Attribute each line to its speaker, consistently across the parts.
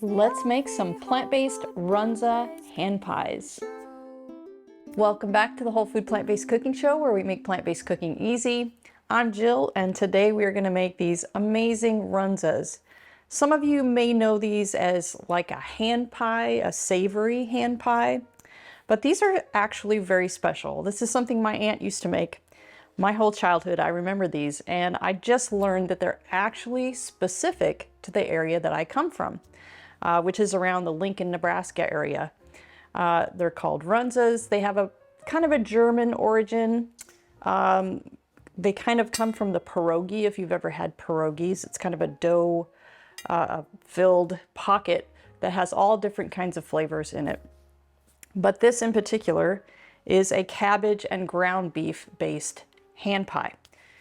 Speaker 1: Let's make some plant-based Runza hand pies. Welcome back to the Whole Food Plant-Based Cooking Show, where we make plant-based cooking easy. I'm Jill, and today we are going to make these amazing Runzas. Some of you may know these as like a hand pie, a savory hand pie, but these are actually very special. This is something my aunt used to make. My whole childhood, I remember these, and I just learned that they're actually specific to the area that I come from, which is around the Lincoln, Nebraska area. They're called Runzas. They have a kind of a German origin. They kind of come from the pierogi, if you've ever had pierogies. It's kind of a dough filled pocket that has all different kinds of flavors in it. But this in particular is a cabbage and ground beef based hand pie.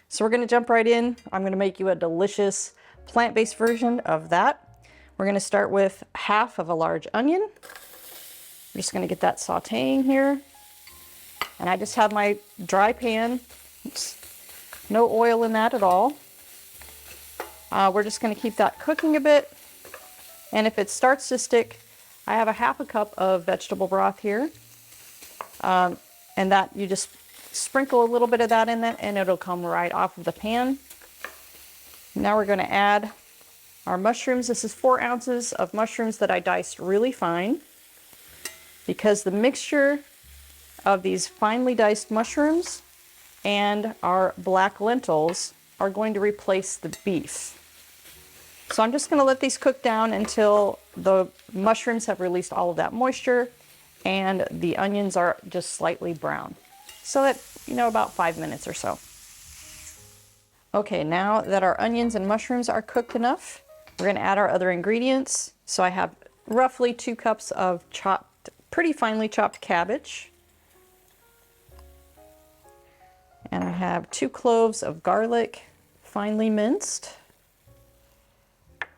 Speaker 1: So we're going to jump right in. I'm going to make you a delicious plant-based version of that. We're going to start with half of a large onion. I'm just going to get that sauteing here. And I just have my dry pan. Oops. No oil in that at all. We're just going to keep that cooking a bit. And if it starts to stick, I have a half a cup of vegetable broth here. And that you just sprinkle a little bit of that in it and it'll come right off of the pan. Now we're going to add our mushrooms. This is 4 ounces of mushrooms that I diced really fine, because the mixture of these finely diced mushrooms and our black lentils are going to replace the beef. So I'm just going to let these cook down until the mushrooms have released all of that moisture and the onions are just slightly brown. So that, about 5 minutes or so. Okay, now that our onions and mushrooms are cooked enough, we're going to add our other ingredients. So I have roughly 2 cups of pretty finely chopped cabbage. And I have 2 cloves of garlic, finely minced.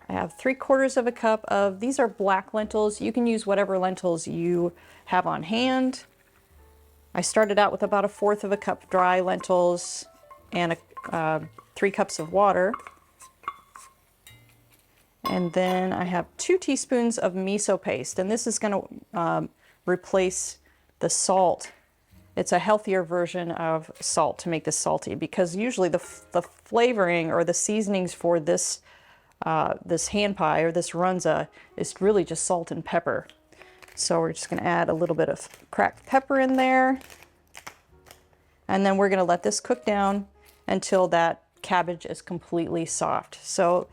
Speaker 1: I have 3/4 of a cup of, these are black lentils. You can use whatever lentils you have on hand. I started out with about 1/4 of a cup dry lentils and 3 cups of water. And then I have 2 teaspoons of miso paste, and this is going to replace the salt. It's a healthier version of salt to make this salty, because usually the flavoring or the seasonings for this this hand pie or this runza is really just salt and pepper. So we're just going to add a little bit of cracked pepper in there. And then we're going to let this cook down until that cabbage is completely soft. So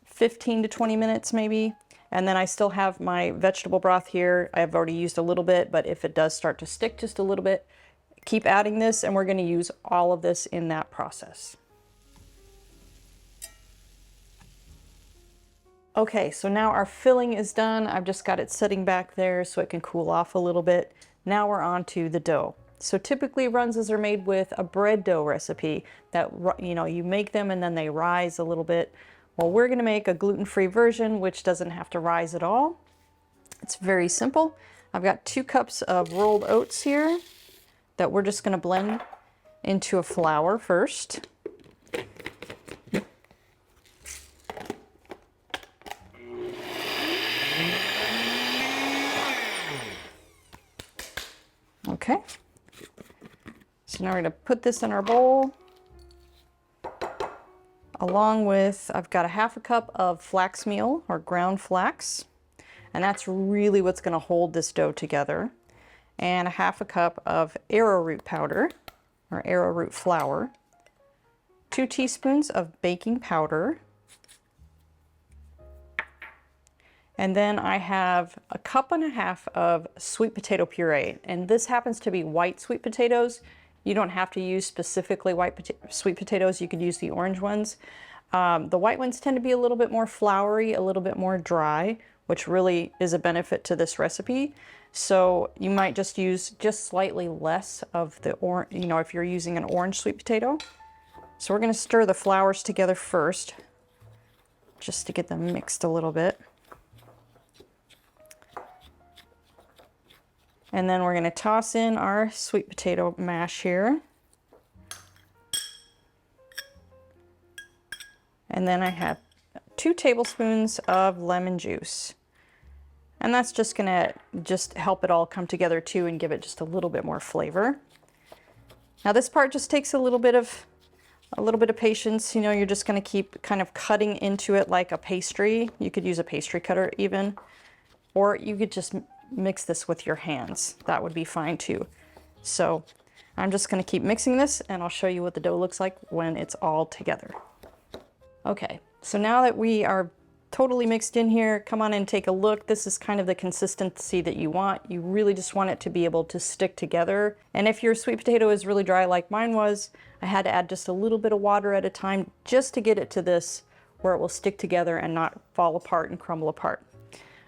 Speaker 1: 15 to 20 minutes maybe. And then I still have my vegetable broth here. I've already used a little bit, but if it does start to stick just a little bit, keep adding this, and we're going to use all of this in that process. Okay, so now our filling is done. I've just got it sitting back there so it can cool off a little bit. Now we're on to the dough. So typically Runzas are made with a bread dough recipe that, you make them and then they rise a little bit. Well, we're gonna make a gluten-free version, which doesn't have to rise at all. It's very simple. I've got 2 cups of rolled oats here that we're just gonna blend into a flour first. Okay, so now we're going to put this in our bowl, along with, I've got a half a cup of flax meal or ground flax, and that's really what's going to hold this dough together, and a half a cup of arrowroot powder or arrowroot flour, 2 teaspoons of baking powder, and then I have a 1.5 cups of sweet potato puree. And this happens to be white sweet potatoes. You don't have to use specifically sweet potatoes. You could use the orange ones. The white ones tend to be a little bit more floury, a little bit more dry, which really is a benefit to this recipe. So you might just use just slightly less of the orange, if you're using an orange sweet potato. So we're going to stir the flours together first, just to get them mixed a little bit. And then we're going to toss in our sweet potato mash here. And then I have 2 tablespoons of lemon juice. And that's just gonna help it all come together too and give it just a little bit more flavor. Now this part just takes a little bit of patience. You know, you're just gonna keep kind of cutting into it like a pastry. You could use a pastry cutter even, or you could just mix this with your hands. That would be fine too. So I'm just gonna keep mixing this and I'll show you what the dough looks like when it's all together. Okay, so now that we are totally mixed in here, come on and take a look. This is kind of the consistency that you want. You really just want it to be able to stick together. And if your sweet potato is really dry like mine was, I had to add just a little bit of water at a time just to get it to this where it will stick together and not fall apart and crumble apart.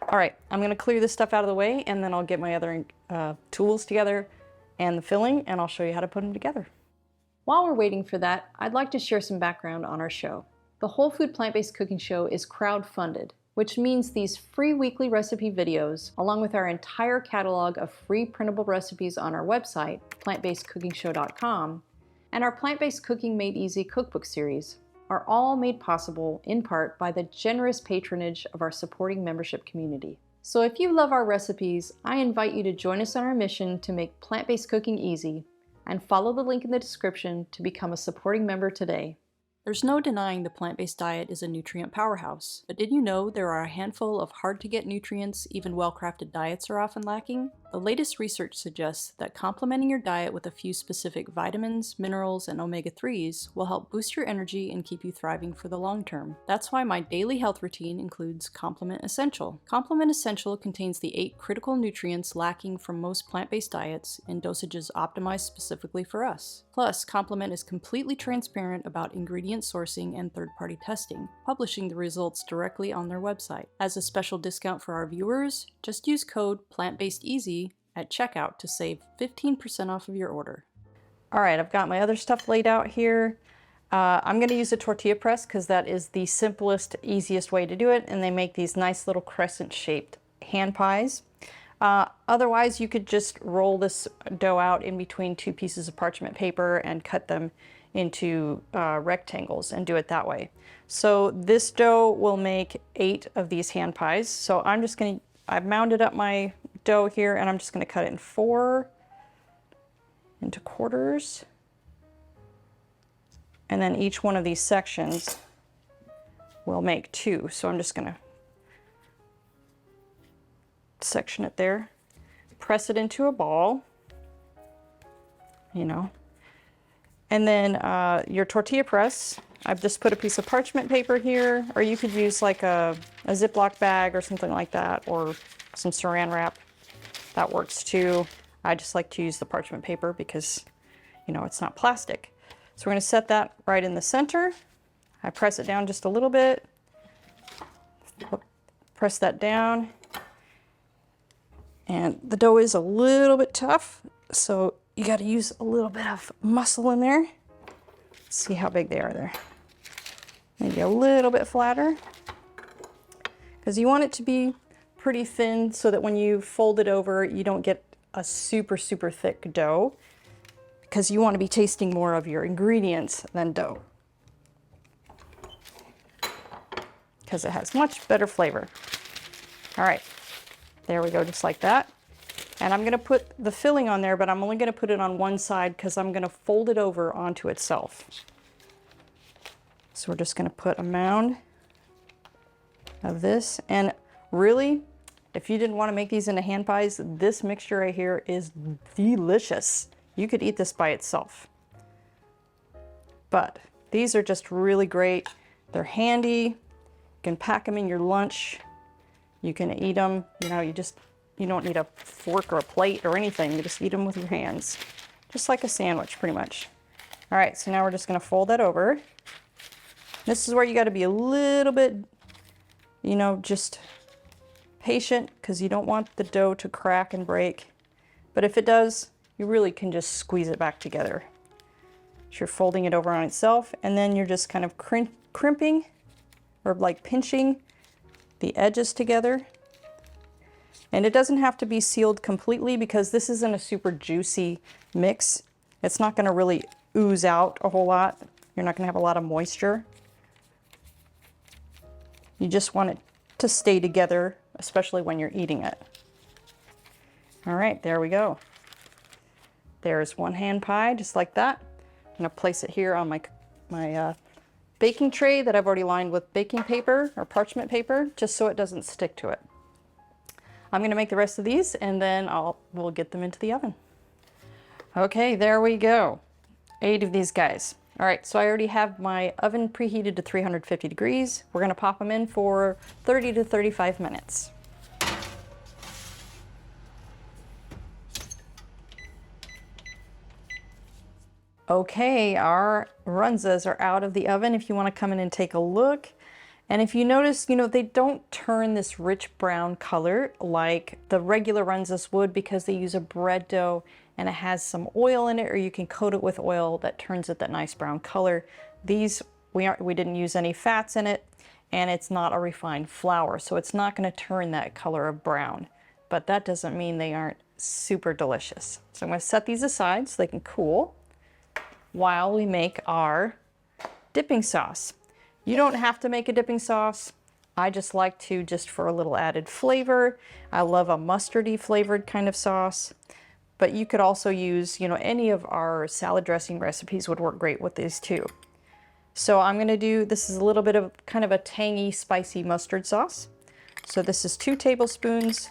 Speaker 1: All right, I'm gonna clear this stuff out of the way and then I'll get my other tools together and the filling, and I'll show you how to put them together. While we're waiting for that, I'd like to share some background on our show. The Whole Food Plant-Based Cooking Show is crowd-funded, which means these free weekly recipe videos, along with our entire catalog of free printable recipes on our website, plantbasedcookingshow.com, and our Plant-Based Cooking Made Easy cookbook series, are all made possible in part by the generous patronage of our supporting membership community. So if you love our recipes, I invite you to join us on our mission to make plant-based cooking easy, and follow the link in the description to become a supporting member today. There's no denying the plant-based diet is a nutrient powerhouse, but did you know there are a handful of hard-to-get nutrients even well-crafted diets are often lacking? The latest research suggests that complementing your diet with a few specific vitamins, minerals, and omega-3s will help boost your energy and keep you thriving for the long term. That's why my daily health routine includes Complement Essential. Complement Essential contains the 8 critical nutrients lacking from most plant-based diets in dosages optimized specifically for us. Plus, Complement is completely transparent about ingredient sourcing and third-party testing, publishing the results directly on their website. As a special discount for our viewers, just use code PLANTBASEDEASY at checkout to save 15% off of your order. All right, I've got my other stuff laid out here. I'm gonna use a tortilla press because that is the simplest, easiest way to do it, and they make these nice little crescent-shaped hand pies. Otherwise, you could just roll this dough out in between 2 pieces of parchment paper and cut them into rectangles and do it that way. So this dough will make 8 of these hand pies. So I've mounded up my dough here and I'm just gonna cut it in 4 into quarters. And then each one of these sections will make 2. So I'm just gonna section it there, press it into a ball, you know, and then your tortilla press, I've just put a piece of parchment paper here, or you could use like a Ziploc bag or something like that, or some saran wrap. That works too. I just like to use the parchment paper because, you know, it's not plastic. So we're gonna set that right in the center. I press it down just a little bit, press that down. And the dough is a little bit tough, so you got to use a little bit of muscle in there. See how big they are there. Maybe a little bit flatter, because you want it to be pretty thin so that when you fold it over, you don't get a super, super thick dough, because you want to be tasting more of your ingredients than dough, because it has much better flavor. All right. There we go, just like that. And I'm gonna put the filling on there, but I'm only gonna put it on one side because I'm gonna fold it over onto itself. So we're just gonna put a mound of this. And really, if you didn't wanna make these into hand pies, this mixture right here is delicious. You could eat this by itself. But these are just really great. They're handy. You can pack them in your lunch. You can eat them, you know, you don't need a fork or a plate or anything. You just eat them with your hands, just like a sandwich, pretty much. All right, so now we're just gonna fold that over. This is where you gotta be a little bit, you know, just patient, because you don't want the dough to crack and break. But if it does, you really can just squeeze it back together. So you're folding it over on itself, and then you're just kind of crimping or like pinching the edges together. And it doesn't have to be sealed completely because this isn't a super juicy mix. It's not gonna really ooze out a whole lot. You're not gonna have a lot of moisture. You just want it to stay together, especially when you're eating it. All right, there we go. There's one hand pie, just like that. I'm gonna place it here on my baking tray that I've already lined with baking paper or parchment paper, just so it doesn't stick to it. I'm gonna make the rest of these and then we'll get them into the oven. Okay, there we go. 8 of these guys. All right, so I already have my oven preheated to 350 degrees. We're gonna pop them in for 30 to 35 minutes. Okay, our runzas are out of the oven if you want to come in and take a look. And if you notice, they don't turn this rich brown color like the regular runzas would, because they use a bread dough and it has some oil in it, or you can coat it with oil that turns it that nice brown color. These, we didn't use any fats in it, and it's not a refined flour, so it's not going to turn that color of brown. But that doesn't mean they aren't super delicious. So I'm going to set these aside so they can cool while we make our dipping sauce. You don't have to make a dipping sauce. I just like to, just for a little added flavor. I love a mustardy flavored kind of sauce, but you could also use, any of our salad dressing recipes would work great with these too. So I'm gonna do, this is a little bit of kind of a tangy, spicy mustard sauce. So this is 2 tablespoons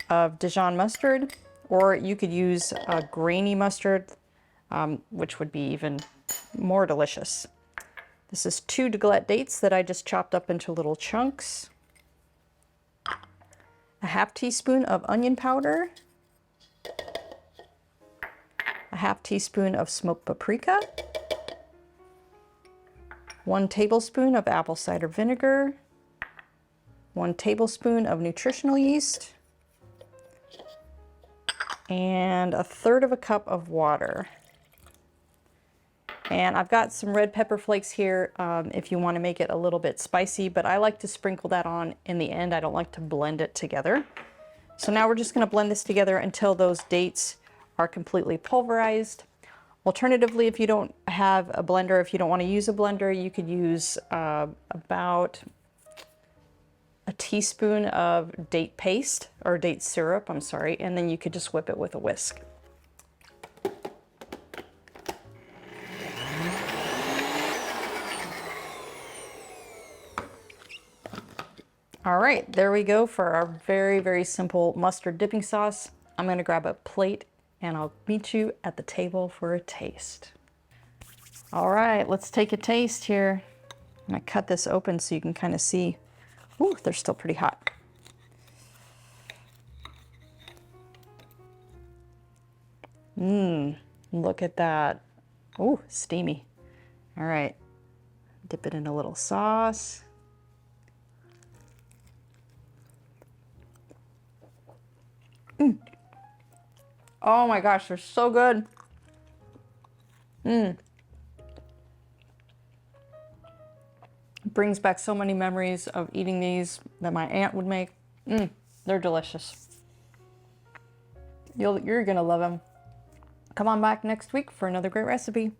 Speaker 1: of Dijon mustard, or you could use a grainy mustard, which would be even more delicious. This is 2 deglette dates that I just chopped up into little chunks. A half teaspoon of onion powder. A half teaspoon of smoked paprika. 1 tablespoon of apple cider vinegar. 1 tablespoon of nutritional yeast. And 1/3 cup of water. And I've got some red pepper flakes here if you want to make it a little bit spicy, but I like to sprinkle that on in the end. I don't like to blend it together. So now we're just going to blend this together until those dates are completely pulverized. Alternatively, if you don't have a blender, if you don't want to use a blender, you could use about a teaspoon of date paste, or date syrup, I'm sorry, and then you could just whip it with a whisk. All right, there we go for our very, very simple mustard dipping sauce. I'm gonna grab a plate and I'll meet you at the table for a taste. All right, let's take a taste here. I'm gonna cut this open so you can kind of see. Ooh, they're still pretty hot. Look at that. Ooh, steamy. All right, dip it in a little sauce. Oh my gosh, they're so good. Brings back so many memories of eating these that my aunt would make. They're delicious. You're gonna love them. Come on back next week for another great recipe.